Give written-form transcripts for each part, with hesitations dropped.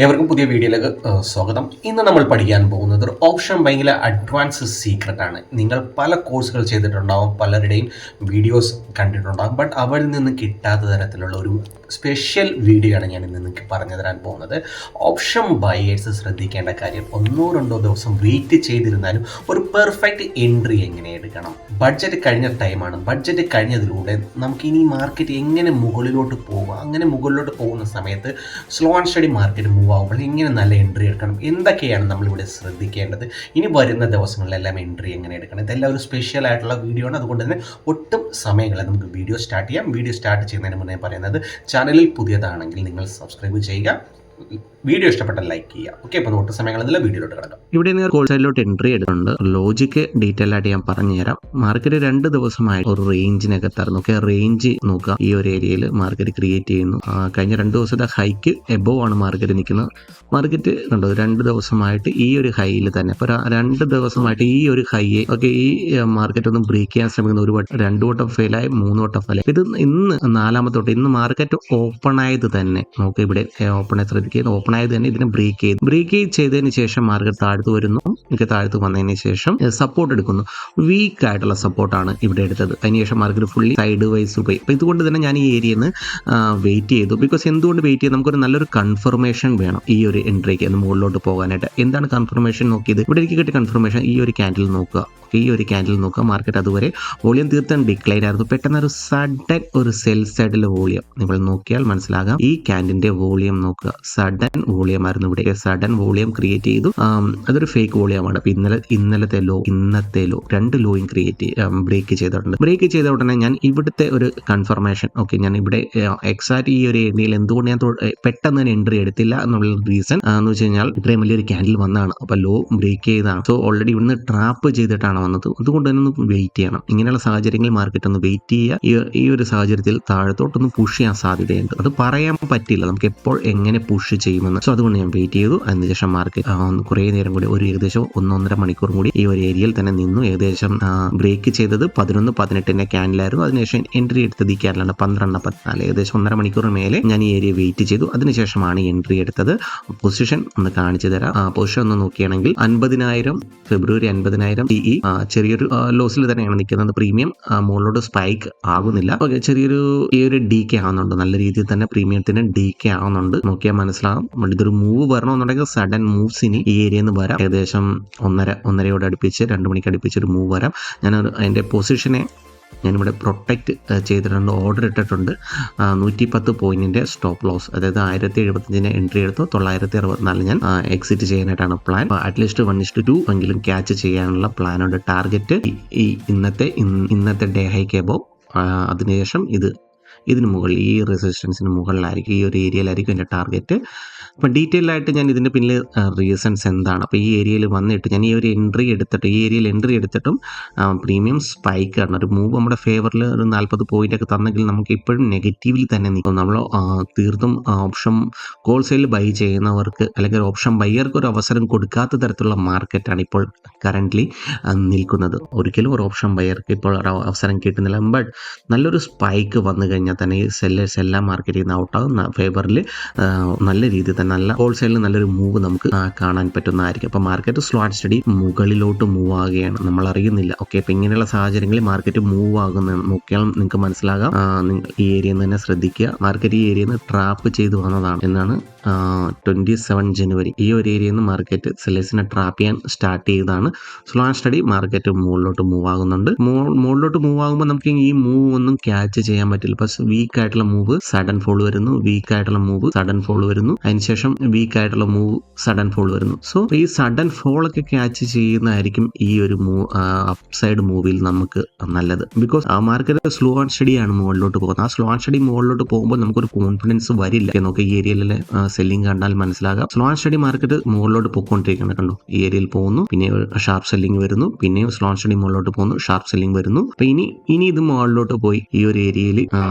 ഏവർക്കും പുതിയ വീഡിയോയിലേക്ക് സ്വാഗതം. ഇന്ന് നമ്മൾ പഠിക്കാൻ പോകുന്നത് ഒരു ഓപ്ഷൻ ബൈങ്ങിലെ അഡ്വാൻസ് സീക്രട്ട് ആണ്. നിങ്ങൾ പല കോഴ്സുകൾ ചെയ്തിട്ടുണ്ടാവും, പലരുടെയും വീഡിയോസ് കണ്ടിട്ടുണ്ടാകും. ബട്ട് അവരിൽ നിന്ന് കിട്ടാത്ത തരത്തിലുള്ള ഒരു സ്പെഷ്യൽ വീഡിയോ ആണ് ഞാൻ ഇന്ന് നിങ്ങൾക്ക് പറഞ്ഞു തരാൻ പോകുന്നത്. ഓപ്ഷൻ ബയേഴ്സ് ശ്രദ്ധിക്കേണ്ട കാര്യം, 1-2 ദിവസം വെയിറ്റ് ചെയ്തിരുന്നാലും ഒരു പെർഫെക്റ്റ് എൻട്രി എങ്ങനെ എടുക്കണം. ബഡ്ജറ്റ് കഴിഞ്ഞ ടൈമാണ്. ബഡ്ജറ്റ് കഴിഞ്ഞതിലൂടെ നമുക്ക് ഇനി മാർക്കറ്റ് എങ്ങനെ മുകളിലോട്ട് പോകുക, അങ്ങനെ മുകളിലോട്ട് പോകുന്ന സമയത്ത് slow and study market move ആകുമ്പോൾ എങ്ങനെ നല്ല എൻട്രി എടുക്കണം, എന്തൊക്കെയാണ് നമ്മളിവിടെ ശ്രദ്ധിക്കേണ്ടത്, ഇനി വരുന്ന ദിവസങ്ങളിലെല്ലാം എൻട്രി എങ്ങനെ എടുക്കണം, ഇതെല്ലാം ഒരു സ്പെഷ്യൽ ആയിട്ടുള്ള വീഡിയോ ആണ്. അതുകൊണ്ട് തന്നെ ഒട്ടും സമയങ്ങളെ നമുക്ക് വീഡിയോ സ്റ്റാർട്ട് ചെയ്യാം. വീഡിയോ സ്റ്റാർട്ട് ചെയ്യുന്നതിന് മുന്നേ പറയുന്നത്, ചാനലിൽ പുതിയതാണെങ്കിൽ നിങ്ങൾ സബ്സ്ക്രൈബ് ചെയ്യുക, വീഡിയോ ഇഷ്ടപ്പെട്ടാൽ ലൈക്ക് ചെയ്യുക. ഓക്കെ, അപ്പോൾ ഒട്ടും സമയങ്ങളെന്നില്ല, വീഡിയോയിലോട്ട് കിടക്കാം. ഇവിടെ നിന്ന് കോൾ സൈഡിലോട്ട് എൻട്രി എടുക്കുന്നുണ്ട്. ലോജിക്ക് ഡീറ്റെയിൽ ആയിട്ട് ഞാൻ പറഞ്ഞുതരാം. മാർക്കറ്റ് 2 ദിവസമായി ഒരു റേഞ്ചിനകത്തായിരുന്നു. ഓക്കെ, റേഞ്ച് നോക്കുക. ഈ ഒരു ഏരിയയിൽ മാർക്കറ്റ് ക്രിയേറ്റ് ചെയ്യുന്നു. കഴിഞ്ഞ 2 ദിവസത്തെ ഹൈക്ക് എബോവ് ആണ് മാർക്കറ്റ് നിൽക്കുന്നത്. മാർക്കറ്റ് കണ്ടോ, 2 ദിവസമായിട്ട് ഈ ഒരു ഹൈയിൽ തന്നെ. അപ്പോൾ 2 ദിവസമായിട്ട് ഈ ഒരു ഹൈയെ ഓക്കെ, ഈ മാർക്കറ്റ് ഒന്ന് ബ്രേക്ക് ചെയ്യാൻ ശ്രമിക്കുന്ന 2 വട്ടം ഫെയിലായി, 3 വട്ടം ഫെയിലായി. ഇത് ഇന്ന് 4ാമത്തെ തൊട്ട് ഇന്ന് മാർക്കറ്റ് ഓപ്പൺ ആയത് തന്നെ നമുക്ക് ഇവിടെ ഓപ്പൺ ആയി ശ്രദ്ധിക്കുക. ഓപ്പൺ ആയത് തന്നെ ഇതിനെ ബ്രേക്ക് ചെയ്തതിന് ശേഷം മാർക്കറ്റ് താഴ്ത്തു വരുന്നു. എനിക്ക് താഴ്ത്തു വന്നതിന് ശേഷം സപ്പോർട്ട് എടുക്കുന്നു. വീക്ക് ആയിട്ടുള്ള സപ്പോർട്ടാണ് ഇവിടെ എടുത്തത്. അതിനുശേഷം മാർക്കറ്റ് ഫുള്ളി സൈഡ് വൈസ് പോയി. അപ്പോൾ ഇതുകൊണ്ട് തന്നെ ഞാൻ ഈ ഏരിയയിൽ നിന്ന് വെയിറ്റ് ചെയ്തു. ബിക്കോസ് എന്തുകൊണ്ട് വെയിറ്റ് ചെയ്തു, നമുക്കൊരു നല്ലൊരു കൺഫർമേഷൻ വേണം ഈ ഒരു എൻട്രിക്ക് ഒന്ന് മുകളിലോട്ട് പോകാനായിട്ട്. എന്താണ് കൺഫർമേഷൻ നോക്കിയത്? ഇവിടെ എനിക്ക് കിട്ടിയ കൺഫർമേഷൻ ഈ ഒരു ക്യാൻഡിൽ നോക്കുക. ഈ ഒരു ക്യാൻഡിൽ നോക്കുക. മാർക്കറ്റ് അതുവരെ വോളിയം തീർത്തും ഡിക്ലൈൻ ആയിരുന്നു. പെട്ടെന്ന് ഒരു സഡൻ ഒരു സെൽ സൈഡിലെ വോളിയം നിങ്ങൾ നോക്കിയാൽ മനസ്സിലാകാം. ഈ ക്യാൻഡിന്റെ വോളിയം നോക്കുക, സഡൻ വോളിയം ആയിരുന്നു. ഇവിടെ സഡൻ വോളിയം ക്രിയേറ്റ് ചെയ്തു. അതൊരു ഫേക്ക് വോളിയമാണ്. അപ്പൊ ഇന്നത്തെ ലോ 2 ലോയും ബ്രേക്ക് ചെയ്തിട്ടുണ്ട്. ബ്രേക്ക് ചെയ്ത ഉടനെ ഞാൻ ഇവിടുത്തെ ഒരു കൺഫർമേഷൻ ഓക്കെ, ഞാൻ ഇവിടെ എക്സാക്ട് ഈ ഒരു ഏരിയയിൽ എന്തുകൊണ്ട് ഞാൻ പെട്ടെന്ന് തന്നെ എൻട്രി എടുത്തില്ല എന്നുള്ള റീസൺ എന്ന് വെച്ച് കഴിഞ്ഞാൽ ഇത്രയും വലിയൊരു ക്യാൻഡിൽ വന്നതാണ്. അപ്പൊ ലോ ബ്രേക്ക് ചെയ്താണ്. സോ ഓൾറെഡി ഇവിടുന്ന് ട്രാപ്പ് ചെയ്തിട്ടാണ് വന്നത്. അതുകൊണ്ട് തന്നെ ഒന്ന് വെയിറ്റ് ചെയ്യണം. ഇങ്ങനെയുള്ള സാഹചര്യങ്ങളിൽ മാർക്കറ്റ് ഒന്ന് വെയിറ്റ് ചെയ്യുക. ഈ ഒരു സാഹചര്യത്തിൽ താഴത്തോട്ടൊന്ന് പുഷ് ചെയ്യാൻ സാധ്യതയുണ്ട്. അത് പറയാൻ പറ്റില്ല നമുക്ക് എപ്പോൾ എങ്ങനെ പുഷ് ചെയ്യുമെന്ന്. സോ അതുകൊണ്ട് ഞാൻ വെയിറ്റ് ചെയ്തു. അതിനുശേഷം മാർക്കറ്റ് കുറേ നേരം കൂടി ഒരു ഏകദേശം 1-1.5 മണിക്കൂറും കൂടി ഈ ഒരു ഏരിയയിൽ തന്നെ നിന്നു. ഏകദേശം ബ്രേക്ക് ചെയ്തത് 11-18 ക്യാൻഡിലായിരുന്നു. അതിനുശേഷം എൻട്രി എടുത്തത് ഈ ക്യാൻഡിലാണ് 12-14. ഏകദേശം 1.5 മണിക്കൂർ മേലെ ഞാൻ ഈ ഏരിയ വെയിറ്റ് ചെയ്തു. അതിനുശേഷമാണ് എൻട്രി എടുത്തത്. പൊസിഷൻ ഒന്ന് കാണിച്ചു തരാം. പൊസിഷൻ ഒന്ന് നോക്കുകയാണെങ്കിൽ 50,000 ഫെബ്രുവരി 50,000 TE ചെറിയൊരു ലോസിൽ തന്നെയാണ് നിൽക്കുന്നത്. പ്രീമിയം മുകളിലോട്ട് സ്പൈക്ക് ആകുന്നില്ല. ഓക്കെ, ചെറിയൊരു ഈ ഒരു DK ആവുന്നുണ്ട്. നല്ല രീതിയിൽ തന്നെ പ്രീമിയത്തിന് DK ആവുന്നുണ്ട്. നോക്കിയാൽ മനസ്സിലാകും. ഇതൊരു മൂവ് വരണമെന്നുണ്ടെങ്കിൽ സഡൻ മൂവ്സ് ഇനി ഈ ഏരിയയിൽ നിന്ന് വരാം. ഏകദേശം 1:30 അടുപ്പിച്ച് 2 മണിക്ക് അടുപ്പിച്ച് ഒരു മൂവ് വരാം. ഞാൻ അതിൻ്റെ പൊസിഷനെ ഞാനിവിടെ പ്രൊട്ടക്റ്റ് ചെയ്തിട്ടുണ്ട്, ഓർഡർ ഇട്ടിട്ടുണ്ട്. 110 പോയിന്റിന്റെ സ്റ്റോപ്പ് ലോസ്, അതായത് 1075 എൻട്രി എടുത്തു. 964 ഞാൻ എക്സിറ്റ് ചെയ്യാനായിട്ടാണ് പ്ലാൻ. അറ്റ്ലീസ്റ്റ് 1:2 എങ്കിലും ക്യാച്ച് ചെയ്യാനുള്ള പ്ലാനുണ്ട്. ടാർഗറ്റ് ഈ ഇന്നത്തെ ഡേ ഹൈക്ക് എബോവ്. അതിനുശേഷം ഇതിന് മുകളിൽ ഈ റെസിസ്റ്റൻസിന് മുകളിലായിരിക്കും, ഈ ഒരു ഏരിയയിലായിരിക്കും എൻ്റെ ടാർഗറ്റ്. അപ്പം ഡീറ്റെയിൽ ആയിട്ട് ഞാൻ ഇതിൻ്റെ പിന്നിൽ റീസൺസ് എന്താണ്, അപ്പോൾ ഈ ഏരിയയിൽ വന്നിട്ട് ഞാൻ ഈ ഒരു ഏരിയയിൽ എൻട്രി എടുത്തിട്ടും പ്രീമിയം സ്പൈക്ക് ആണ്. ഒരു മൂവ് നമ്മുടെ ഫേവറിൽ ഒരു 40 പോയിൻ്റൊക്കെ തന്നെങ്കിൽ നമുക്ക് ഇപ്പോഴും നെഗറ്റീവിൽ തന്നെ നിൽക്കും. നമ്മൾ തീർത്തും ഓപ്ഷൻ കോൾ സെയിൽ ബൈ ചെയ്യുന്നവർക്ക് അല്ലെങ്കിൽ ഓപ്ഷൻ ബയ്യർക്ക് ഒരു അവസരം കൊടുക്കാത്ത തരത്തിലുള്ള മാർക്കറ്റാണ് ഇപ്പോൾ കറൻ്റ്ലി നിൽക്കുന്നത്. ഒരിക്കലും ഒരു ഓപ്ഷൻ ബയ്യർക്ക് ഇപ്പോൾ ഒരു അവസരം കിട്ടുന്നില്ല. ബട്ട് നല്ലൊരു സ്പൈക്ക് വന്നു കഴിഞ്ഞാൽ തന്നെ ഈ സെല്ലേഴ്സ് എല്ലാം മാർക്കറ്റിൽ നിന്ന് ഔട്ടാകും. ഫേവറിൽ നല്ല രീതിയിൽ തന്നെ നല്ല ഹോൾസെയിലിൽ നല്ലൊരു മൂവ് നമുക്ക് കാണാൻ പറ്റുന്നതായിരിക്കും. അപ്പോൾ മാർക്കറ്റ് സ്ലോ ആൻഡ് സ്റ്റഡി മുകളിലോട്ട് മൂവ് ആകുകയാണ്, നമ്മൾ അറിയുന്നില്ല. ഓക്കെ, അപ്പോൾ ഇങ്ങനെയുള്ള സാഹചര്യങ്ങളിൽ മാർക്കറ്റ് മൂവ് ആകുന്ന നോക്കിയാൽ നിങ്ങൾക്ക് മനസ്സിലാകാം. ഈ ഏരിയയിൽ തന്നെ ശ്രദ്ധിക്കുക. മാർക്കറ്റ് ഈ ഏരിയയിൽ നിന്ന് ട്രാപ്പ് ചെയ്ത് വന്നതാണ് എന്നാണ് 27 ജനുവരി. ഈ ഒരു ഏരിയയിൽ നിന്ന് മാർക്കറ്റ് സെല്ലേഴ്സിനെ ട്രാപ്പ് ചെയ്യാൻ സ്റ്റാർട്ട് ചെയ്തതാണ്. സ്ലോ ആൻഡ് സ്റ്റഡി മാർക്കറ്റ് മുകളിലോട്ട് മൂവ് ആകുന്നുണ്ട്. മുകളിലോട്ട് മൂവ് ആകുമ്പോൾ നമുക്ക് ഈ മൂവ് ഒന്നും ക്യാച്ച് ചെയ്യാൻ പറ്റില്ല. പക്ഷേ വീക്ക് ആയിട്ടുള്ള മൂവ് സഡൻ ഫോൾ വരുന്നു, വീക്ക് ആയിട്ടുള്ള മൂവ് സഡൻ ഫോൾ വരുന്നു, അതിനുശേഷം വീക്ക് ആയിട്ടുള്ള മൂവ് സഡൻ ഫോൾ വരുന്നു. സോ ഈ സഡൻ ഫോൾ ഒക്കെ ക്യാച്ച് ചെയ്യുന്നതായിരിക്കും ഈ ഒരു അപ്സൈഡ് മൂവിൽ നമുക്ക് നല്ലത്. ബിക്കോസ് ആ മാർക്കറ്റ് സ്ലോ ആൻഡ് സ്റ്റഡി ആണ് മുകളിലോട്ട് പോകുന്നത്. ആ സ്ലോ ആൻഡ് സ്റ്റഡി മുകളിലോട്ട് പോകുമ്പോൾ നമുക്കൊരു കോൺഫിഡൻസ് വരില്ല. നമുക്ക് ഈ ഏരിയയിലെ സെല്ലിംഗ് കണ്ടാൽ മനസ്സിലാകാം. സ്ലോ ആൻഡ് സ്റ്റഡി മാർക്കറ്റ് മുകളിലോട്ട് പോയിക്കൊണ്ടിരിക്കുന്നത് കണ്ടു. ഈ ഏരിയയിൽ പോകുന്നു, പിന്നെ ഷാർപ്പ് സെല്ലിംഗ് വരുന്നു, പിന്നെയും സ്ലോ ആൻഡ് സ്റ്റഡി മുകളിലോട്ട് പോകുന്നു, ഷാർപ്പ് സെല്ലിംഗ് വരുന്നു. അപ്പൊ ഇനി ഇത് മുകളിലോട്ട് പോയി ഈ ഒരു ഏരിയയിൽ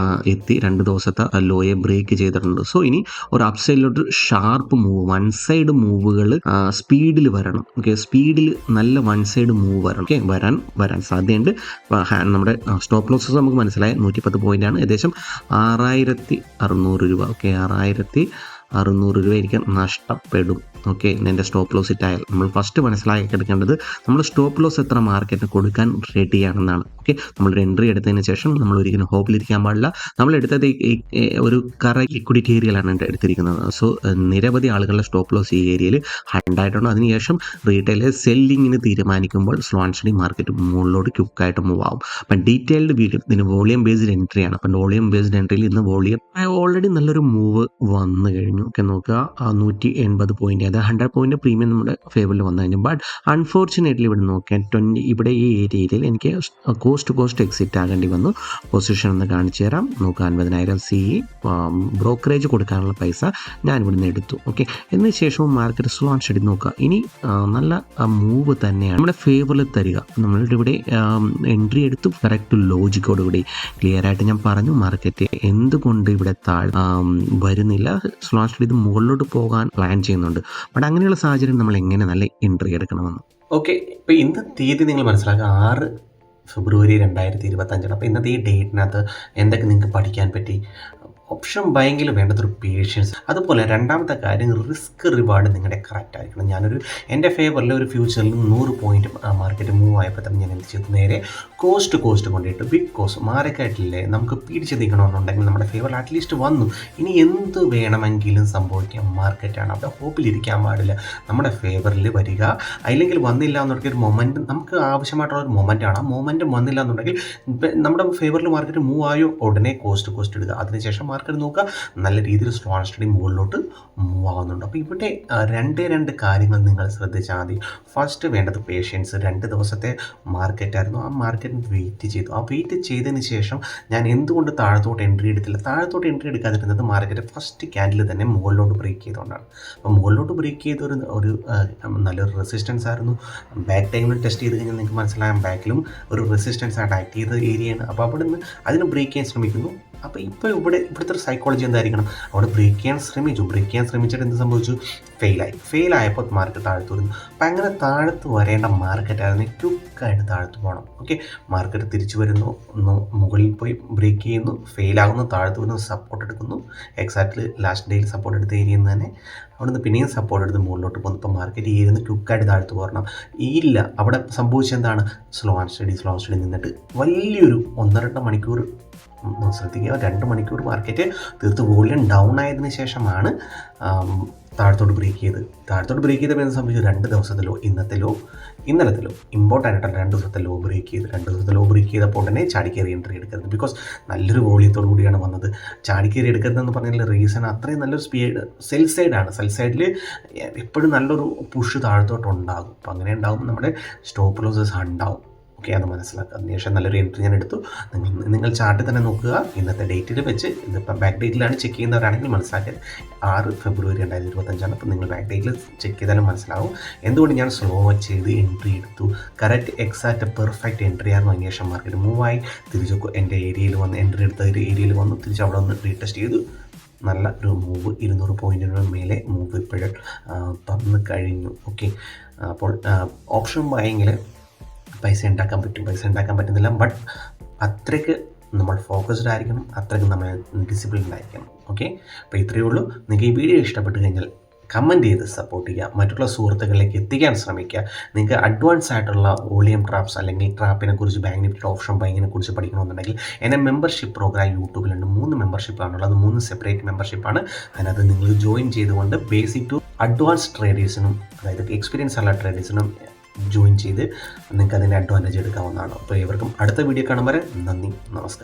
എത്തി 2 ദിവസത്തെ ലോയെ ബ്രേക്ക് ചെയ്തിട്ടുണ്ട്. സോ ഇനി ഒരു അപ്സൈഡിലോട്ട് ഷാർപ്പ് മൂവ്, വൺ സൈഡ് മൂവുകൾ സ്പീഡിൽ വരണം. ഓക്കെ, സ്പീഡിൽ നല്ല വൺ സൈഡ് മൂവ് വരണം. ഓക്കെ, വരാൻ സാധ്യതയുണ്ട്. നമ്മുടെ സ്റ്റോപ്പ് ലോസസ് നമുക്ക് മനസ്സിലായി 110 പോയിന്റ് ആണ്, ഏകദേശം 6,600 രൂപ. ഓക്കെ, 6,600 600 രൂപ എനിക്ക് നഷ്ടപ്പെടും. ഓക്കെ, എൻ്റെ സ്റ്റോപ്പ് ലോസ് ഇട്ടായാൽ നമ്മൾ ഫസ്റ്റ് മനസ്സിലാക്കി എടുക്കേണ്ടത് നമ്മൾ സ്റ്റോപ്പ് ലോസ് എത്ര മാർക്കറ്റിന് കൊടുക്കാൻ റെഡിയാണെന്നാണ്. ഓക്കെ, നമ്മളൊരു എൻട്രി എടുത്തതിന് ശേഷം നമ്മൾ ഒരിക്കലും ഹോപ്പിലിരിക്കാൻ പാടില്ല. നമ്മൾ എടുത്തത് ഒരു ലിക്വിഡിറ്റി ഏരിയയിലാണ് എടുത്തിരിക്കുന്നത്. സോ നിരവധി ആളുകളുടെ സ്റ്റോപ്പ് ലോസ് ഈ ഏരിയയിൽ ഹണ്ടായിട്ടുണ്ട്. അതിനുശേഷം റീറ്റെയിൽ സെല്ലിങ്ങിന് തീരുമാനിക്കുമ്പോൾ സ്ലോ ആൻഡ് സ്റ്റഡി മാർക്കറ്റ് മുകളിലോട്ട് ക്വിക്കായിട്ട് മൂവ് ആവും. അപ്പം ഡീറ്റെയിൽഡ് വീഡിയോ ഇതിന് വോളിയം ബേസ്ഡ് എൻട്രിയാണ്. അപ്പം വോളിയം ബേസ്ഡ് എൻട്രിയിൽ ഇന്ന് വോളിയം ഓൾറെഡി നല്ലൊരു മൂവ് വന്നു കഴിഞ്ഞു. ഓക്കെ, നോക്കുക 180 പോയിന്റ്, അത് 100 പോയിന്റ് പ്രീമിയം നമ്മുടെ ഫേവറിൽ വന്നു കഴിഞ്ഞു. ബട്ട് അൺഫോർച്ചുനേറ്റ്ലി ഇവിടെ നോക്കിയാൽ ഇവിടെ ഈ ഏരിയയിൽ എനിക്ക് കോസ്റ്റ് എക്സിറ്റ് ആകേണ്ടി വന്നു. പൊസിഷൻ ഒന്ന് കാണിച്ചു തരാം. നോക്കുക 50,000 CE ബ്രോക്കറേജ് കൊടുക്കാനുള്ള പൈസ ഞാൻ ഇവിടുന്ന് എടുത്തു. ഓക്കെ, എന്നതിന് ശേഷവും മാർക്കറ്റ് സ്ലോ ആൻഡ് സ്റ്റഡി നോക്കുക. ഇനി നല്ല മൂവ് തന്നെയാണ് നമ്മുടെ ഫേവറിൽ തരിക. നമ്മളുടെ ഇവിടെ എൻട്രി എടുത്തു കറക്റ്റ് ലോജിക്കോടുകൂടി ക്ലിയർ ആയിട്ട് ഞാൻ പറഞ്ഞു മാർക്കറ്റ് എന്തുകൊണ്ട് ഇവിടെ വരുന്നില്ല. സ്ലോ ആൻഡ് സ്റ്റഡി ഇത് മുകളിലോട്ട് പോകാൻ പ്ലാൻ ചെയ്യുന്നുണ്ട്. ബട്ട് അങ്ങനെയുള്ള സാഹചര്യം നമ്മൾ എങ്ങനെ നല്ല എൻട്രി എടുക്കണമെന്ന്. ഓക്കെ, ഇപ്പോൾ ഇന്ന് തീയതി നിങ്ങൾ മനസ്സിലാക്കുക 6 ഫെബ്രുവരി 2025. അപ്പോൾ ഇന്നത്തെ ഈ ഡേറ്റിനകത്ത് എന്തൊക്കെ നിങ്ങൾക്ക് പഠിക്കാൻ പറ്റി? ഓപ്ഷൻ ബൈങ്ങിൽ വേണ്ടതൊരു പേഷ്യൻസ്. അതുപോലെ രണ്ടാമത്തെ കാര്യം, റിസ്ക് റിവാർഡ് നിങ്ങളുടെ കറക്റ്റ് ആയിരിക്കണം. ഞാനൊരു എൻ്റെ ഫേവറിൽ ഒരു ഫ്യൂച്ചറിൽ 100 പോയിന്റ് മാർക്കറ്റ് മൂവ് ആയപ്പോൾ തന്നെ ഞാൻ എന്ത് ചെയ്തു, നേരെ കോസ്റ്റ് കൊണ്ടിട്ട് ബിക്കോസ് മാർക്കറ്റിലെ നമുക്ക് പിടിച്ച് നിൽക്കണമെന്നുണ്ടെങ്കിൽ നമ്മുടെ ഫേവറിൽ അറ്റ്ലീസ്റ്റ് വന്നു. ഇനി എന്ത് വേണമെങ്കിലും സംഭവിക്കാം, മാർക്കറ്റാണ്. അവിടെ ഹോപ്പിലിരിക്കാൻ പാടില്ല. നമ്മുടെ ഫേവറിൽ വരിക, അല്ലെങ്കിൽ വന്നില്ല എന്നുണ്ടെങ്കിൽ ഒരു മൊമെൻറ്റ്, നമുക്ക് ആവശ്യമായിട്ടുള്ള ഒരു മൊമെൻറ്റാണ്. ആ മൊമെൻറ്റം വന്നില്ല എന്നുണ്ടെങ്കിൽ നമ്മുടെ ഫേവറിൽ മാർക്കറ്റ് മൂവ് ആയോ ഉടനെ കോസ്റ്റ് ഇടുക. അതിനുശേഷം മാർക്കറ്റ് നോക്കുക, നല്ല രീതിയിൽ സ്ലോ ആൻഡ് സ്റ്റഡി മുകളിലോട്ട് മൂവ് ആകുന്നുണ്ട്. അപ്പോൾ ഇവിടെ രണ്ട് കാര്യങ്ങൾ നിങ്ങൾ ശ്രദ്ധിച്ചാൽ മതി. ഫസ്റ്റ് വേണ്ടത് പേഷ്യൻസ്. 2 ദിവസത്തെ മാർക്കറ്റായിരുന്നു. ആ മാർക്കറ്റ് വെയിറ്റ് ചെയ്തു. ആ വെയിറ്റ് ചെയ്തതിന് ശേഷം ഞാൻ എന്തുകൊണ്ട് താഴത്തോട്ട് എൻട്രി എടുത്തില്ല? താഴത്തോട്ട് എൻട്രി എടുക്കാതിരുന്നത് മാർക്കറ്റ് ഫസ്റ്റ് ക്യാൻഡിൽ തന്നെ മുകളിലോട്ട് ബ്രേക്ക് ചെയ്തുകൊണ്ടാണ്. അപ്പോൾ മുകളിലോട്ട് ബ്രേക്ക് ചെയ്ത ഒരു നല്ലൊരു റെസിസ്റ്റൻസ് ആയിരുന്നു. ബാക്ക് ടൈമിൽ ടെസ്റ്റ് ചെയ്ത് കഴിഞ്ഞാൽ നിങ്ങൾക്ക് മനസ്സിലായാൽ ബാക്കിലും ഒരു റെസിസ്റ്റൻസ് ആയിട്ട് ആക്ട് ചെയ്ത ഏരിയയാണ്. അപ്പോൾ അവിടെ നിന്ന് അതിന് ബ്രേക്ക് ചെയ്യാൻ ശ്രമിക്കുന്നു. അപ്പോൾ ഇപ്പോൾ ഇവിടുത്തെ ഒരു സൈക്കോളജി എന്തായിരിക്കണം? അവിടെ ബ്രേക്ക് ചെയ്യാൻ ശ്രമിച്ചിട്ട് എന്ത് സംഭവിച്ചു? ഫെയിലായപ്പോൾ മാർക്കറ്റ് താഴ്ത്തു വരുന്നു. അപ്പം അങ്ങനെ താഴത്ത് വരേണ്ട മാർക്കറ്റായിരുന്നു ക്വിക്കായിട്ട് താഴ്ത്തു പോകണം. ഓക്കെ, മാർക്കറ്റ് തിരിച്ചു വരുന്നു, മുകളിൽ പോയി ബ്രേക്ക് ചെയ്യുന്നു, ഫെയിലാകുന്നു, താഴ്ത്തു വരുന്നു, സപ്പോർട്ട് എടുക്കുന്നു. എക്സാക്ട്ലി ലാസ്റ്റ് ഡേയിൽ സപ്പോർട്ട് എടുത്ത ഏരിയയിൽ നിന്ന് തന്നെ അവിടുന്ന് പിന്നെയും സപ്പോർട്ട് എടുത്ത് മുകളിലോട്ട് പോകുന്നു. ഇപ്പോൾ മാർക്കറ്റ് ഈ ഏരിയയിൽ ക്വിക്കായിട്ട് താഴ്ത്തു പോകണം. ഇല്ല, അവിടെ സംഭവിച്ചെന്താണ്? സ്ലോ ആൻഡ് സ്റ്റഡി നിന്നിട്ട് വലിയൊരു 1-2 മണിക്കൂർ ശ്രദ്ധിക്കുക. 2 മണിക്കൂർ മാർക്കറ്റ് തീർത്ത് വോളിയം ഡൗൺ ആയതിനു ശേഷമാണ് താഴത്തോട്ട് ബ്രേക്ക് ചെയ്തപ്പോൾ എന്ത് സംഭവിച്ചു? 2 ദിവസത്തെ ലോ, ഇന്നലത്തെ ലോ, ഇമ്പോർട്ടൻ്റ് ആയിട്ടുള്ള 2 ദിവസത്തെ ലോ ബ്രേക്ക് ചെയ്തപ്പോൾ ഉടനെ ചാടിക്കേറി എൻട്രി എടുക്കരുത്. ബിക്കോസ് നല്ലൊരു വോളിയത്തോടു കൂടിയാണ് വന്നത്. ചാടിക്കേറി എടുക്കരുതെന്ന് പറഞ്ഞാൽ റീസൺ അത്രയും നല്ലൊരു സെൽ സൈഡാണ്. സെൽ സൈഡിൽ എപ്പോഴും നല്ലൊരു പുഷ് താഴത്തോട്ട് ഉണ്ടാകും. അപ്പോൾ അങ്ങനെ ഉണ്ടാകുമ്പോൾ നമ്മുടെ സ്റ്റോപ്പ് ലോസസ് ഉണ്ടാവും. ഓക്കെ, അത് മനസ്സിലാക്കുക. അതിനുശേഷം നല്ലൊരു എൻട്രി ഞാൻ എടുത്തു. നിങ്ങൾ ചാർട്ടിൽ തന്നെ നോക്കുക. ഇന്നത്തെ ഡേറ്റിൽ വെച്ച്, ഇതിപ്പോൾ ബാക്ക് ഡേറ്റിലാണ് ചെക്ക് ചെയ്യുന്നവരാണെങ്കിൽ മനസ്സിലാക്കിയത് 6 ഫെബ്രുവരി 2025. അപ്പോൾ നിങ്ങൾ ബാക്ക് ഡേറ്റിൽ ചെക്ക് ചെയ്താലും മനസ്സിലാവും എന്തുകൊണ്ട് ഞാൻ സ്ലോ ചെയ്ത് എൻട്രി എടുത്തു. കറക്റ്റ് എക്സാക്റ്റ് പെർഫെക്റ്റ് എൻട്രി ആയിരുന്നു. അതിനുശേഷം മാർക്കറ്റ് മൂവായി തിരിച്ചു എൻ്റെ ഏരിയയിൽ വന്ന് എൻട്രി എടുത്ത ഏരിയയിൽ വന്നു, തിരിച്ച് അവിടെ വന്ന് റീടെസ്റ്റ് ചെയ്തു. നല്ല ഒരു മൂവ്, 200 പോയിൻറ്റിന് മേലെ മൂവ് ഇപ്പോഴും തന്നു കഴിഞ്ഞു. ഓക്കെ, അപ്പോൾ ഓപ്ഷൻ ബൈങ്ങിൽ പൈസ ഉണ്ടാക്കാൻ പറ്റുന്നില്ല. ബട്ട് അത്രയ്ക്ക് നമ്മൾ ഫോക്കസ്ഡ് ആയിരിക്കണം, അത്രയ്ക്ക് നമ്മൾ ഡിസിപ്ലിൻഡ് ആയിരിക്കണം. ഓക്കെ, അപ്പോൾ ഇത്രയേ ഉള്ളൂ. നിങ്ങൾക്ക് ഈ വീഡിയോ ഇഷ്ടപ്പെട്ട് കഴിഞ്ഞാൽ കമൻറ്റ് ചെയ്ത് സപ്പോർട്ട് ചെയ്യുക, മറ്റുള്ള സുഹൃത്തുക്കളിലേക്ക് എത്തിക്കാൻ ശ്രമിക്കുക. നിങ്ങൾക്ക് അഡ്വാൻസ് ആയിട്ടുള്ള വോളിയം ട്രാപ്സ് അല്ലെങ്കിൽ ട്രാപ്പിനെ കുറിച്ച്, ബാങ്ക് നിഫ്റ്റി ഓപ്ഷൻ ബൈങ്ങിനെ കുറിച്ച് പഠിക്കണമെന്നുണ്ടെങ്കിൽ എൻ്റെ മെമ്പർഷിപ്പ് പ്രോഗ്രാം യൂട്യൂബിലുണ്ട്. 3 മെമ്പർഷിപ്പാണുള്ളത്. 3 സെപ്പറേറ്റ് മെമ്പർഷിപ്പാണ്. അതിനകത്ത് നിങ്ങൾ ജോയിൻ ചെയ്തുകൊണ്ട് ബേസിക് ടു അഡ്വാൻസ് ട്രേഡേഴ്സിനും, അതായത് എക്സ്പീരിയൻസ് ഉള്ള ട്രേഡേഴ്സിനും ജോയിൻ ചെയ്ത് നിങ്ങൾക്ക് അതിൻ്റെ അഡ്വാൻറ്റേജ് എടുക്കാവുന്നതാണ്. അപ്പോൾ ഇവർക്കും അടുത്ത വീഡിയോ കാണുമ്പോൾ നന്ദി, നമസ്കാരം.